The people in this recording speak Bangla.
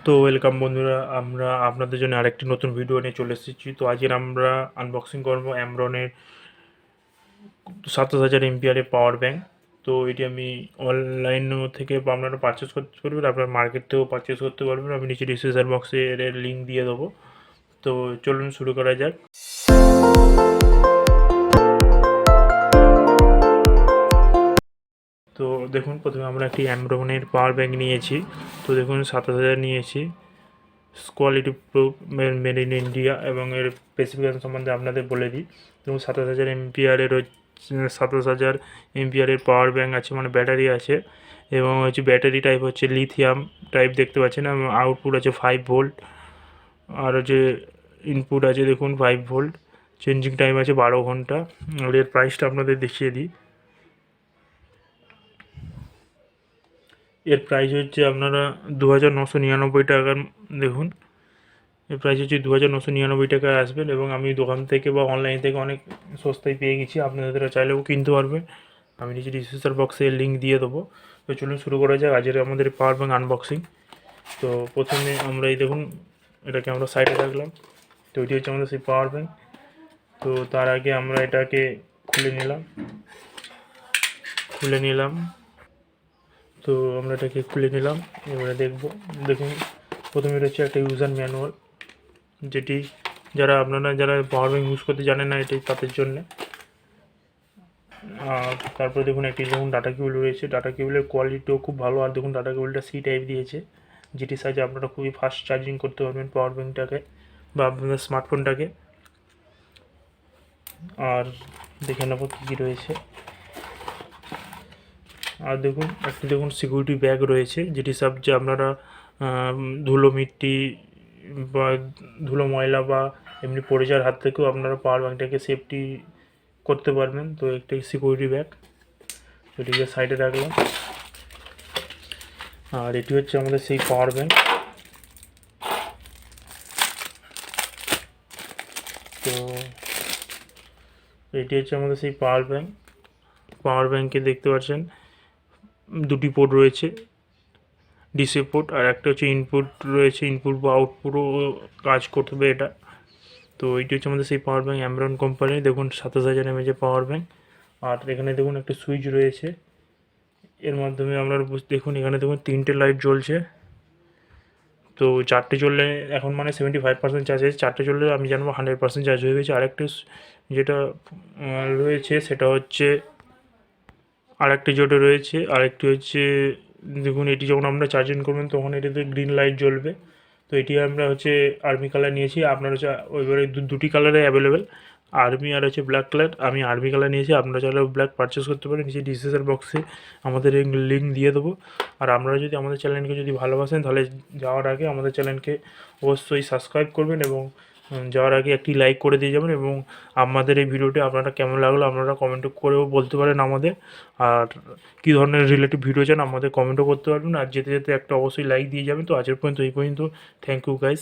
তো ওয়েলকাম বন্ধুরা, আমরা আপনাদের জন্য আরেকটি নতুন ভিডিও নিয়ে চলে এসেছি। তো আজকের আমরা আনবক্সিং করব অ্যামরনের ৭০০০ এমপিআরের পাওয়ার ব্যাঙ্ক। তো এটি আমি অনলাইন থেকে বা আপনারা পারচেস করতে পারবেন, আপনারা মার্কেট থেকেও পারচেস করতে পারবেন। আমি নিচে ডিসক্রিপশন বক্সে এর লিঙ্ক দিয়ে দেবো। তো চলুন শুরু করা যাক। তো দেখুন, প্রথমে আমরা একটি অ্যামরনের পাওয়ার ব্যাঙ্ক নিয়েছি। তো দেখুন ৭০০০ নিয়েছি, quality proof, made in India, এবং এর স্পেসিফিকেশন সম্বন্ধে আপনাদের বলে দিই। এবং ৭০০০ এমপিআরের ৭০০০ এমপিআরের পাওয়ার ব্যাঙ্ক আছে, মানে ব্যাটারি আছে। এবং হচ্ছে ব্যাটারি টাইপ হচ্ছে লিথিয়াম টাইপ, দেখতে পাচ্ছেন। এবং আউটপুট আছে 5 ভোল্ট, আর হচ্ছে ইনপুট আছে দেখুন 5 ভোল্ট। চেঞ্জিং টাইম আছে 12 ঘন্টা। আর এর প্রাইসটা আপনাদের দেখিয়ে দিই। এর প্রাইস হচ্ছে আপনারা 2999 টাকার। দেখুন, এর প্রাইস হচ্ছে 2999 টাকায় আসবেন, এবং আমি দোকান থেকে বা অনলাইন থেকে অনেক সস্তায় পেয়ে গেছি। আপনারা চাইলেও কিনতে পারবেন। আমি নিচে ডিসক্রিপশন বক্সে লিঙ্ক দিয়ে দেবো। তো চলুন শুরু করা যাক আজকের আমাদের পাওয়ার ব্যাঙ্ক আনবক্সিং। তো প্রথমে আমরা এই দেখুন, এটাকে আমরা সাইডে রাখলাম। তো এটি হচ্ছে আমাদের সেই পাওয়ার ব্যাঙ্ক। তো তার আগে আমরা এটাকে খুলে নিলাম। তো আমরা এটাকে খুলে নিলাম, এবারে দেখুন প্রথমে রয়েছে একটা ইউজার ম্যানুয়াল, যেটি যারা পাওয়ার ব্যাঙ্ক ইউজ করতে জানেন না, এটি তাদের জন্য। আর তারপরে দেখুন দেখুন ডাটা কেবল রয়েছে। ডাটা কেবলের কোয়ালিটিও খুব ভালো। আর দেখুন ডাটা কেবলটা সি টাইপ দিয়েছে, যেটির সাহায্যে আপনারা খুবই ফাস্ট চার্জিং করতে পারবেন পাওয়ার ব্যাঙ্কটাকে বা আপনাদের স্মার্টফোনটাকে। আর দেখে নেবো কী কী রয়েছে। আর দেখুন সিকিউরিটি ব্যাগ রয়েছে, যেটি সাহায্যে আপনারা ধুলো মিট্টি বা ধুলো ময়লা বা এমনি পড়ে যাওয়ার হাত থেকেও আপনারা পাওয়ার ব্যাঙ্কটাকে সেফটি করতে পারবেন। তো একটা সিকিউরিটি ব্যাগ, এটিকে সাইডে রাখলাম। আর এটি হচ্ছে আমাদের সেই পাওয়ার ব্যাঙ্ক। তো এটি হচ্ছে আমাদের সেই পাওয়ার ব্যাঙ্কে দেখতে পাচ্ছেন দুটি পোর্ট রয়েছে, ডিসি পোর্ট, আর একটা হচ্ছে ইনপুট রয়েছে। ইনপুট বা আউটপুটও কাজ করবে এটা। তো এইটি হচ্ছে আমাদের সেই পাওয়ার ব্যাঙ্ক অ্যামরন কোম্পানি। দেখুন ২৭০০০ mAh পাওয়ার ব্যাঙ্ক। আর এখানে দেখুন একটা সুইচ রয়েছে, এর মাধ্যমে আপনারা দেখুন এখানে দেখুন 3টে লাইট জ্বলছে। তো 4টে জ্বললে এখন মানে 75% চার্জ আছে, 4টে জ্বললে আমি জানবো 100% চার্জ হয়ে গেছে। আরেকটা যেটা রয়েছে সেটা হচ্ছে আরেকটি যেটা রয়েছে, আরেকটি হচ্ছে দেখুন এটি যখন আমরা চার্জিং করবেন তখন এটিতে গ্রিন লাইট জ্বলবে। তো এটি আমরা হচ্ছে আর্মি কালার নিয়েছি। আপনার হচ্ছে ওইবারে দুটি কালারে অ্যাভেলেবেল, আর্মি আর হচ্ছে ব্ল্যাক কালার। আমি আর্মি কালার নিয়েছি, আপনারা চাইলে ব্ল্যাক পারচেস করতে পারেন। নিচে ডিসক্রিপশন বক্সে আমাদের লিঙ্ক দিয়ে দেবো। আর আপনারা যদি আমাদের চ্যানেলকে যদি ভালোবাসেন, তাহলে যাওয়ার আগে আমাদের চ্যানেলকে অবশ্যই সাবস্ক্রাইব করবেন, এবং যাওয়ার আগে একটি লাইক করে দিয়ে যাবেন। এবং আমাদের এই ভিডিওটি আপনারা কেমন লাগলো আপনারা কমেন্ট করেও বলতে পারেন আমাদের। আর কী ধরনের রিলেটিভ ভিডিও চান আমাদের কমেন্টও করতে পারবেন। আর যেতে যেতে একটা অবশ্যই লাইক দিয়ে যাবেন। তো আজকের পর্যন্ত এই পর্যন্ত। Thank you guys.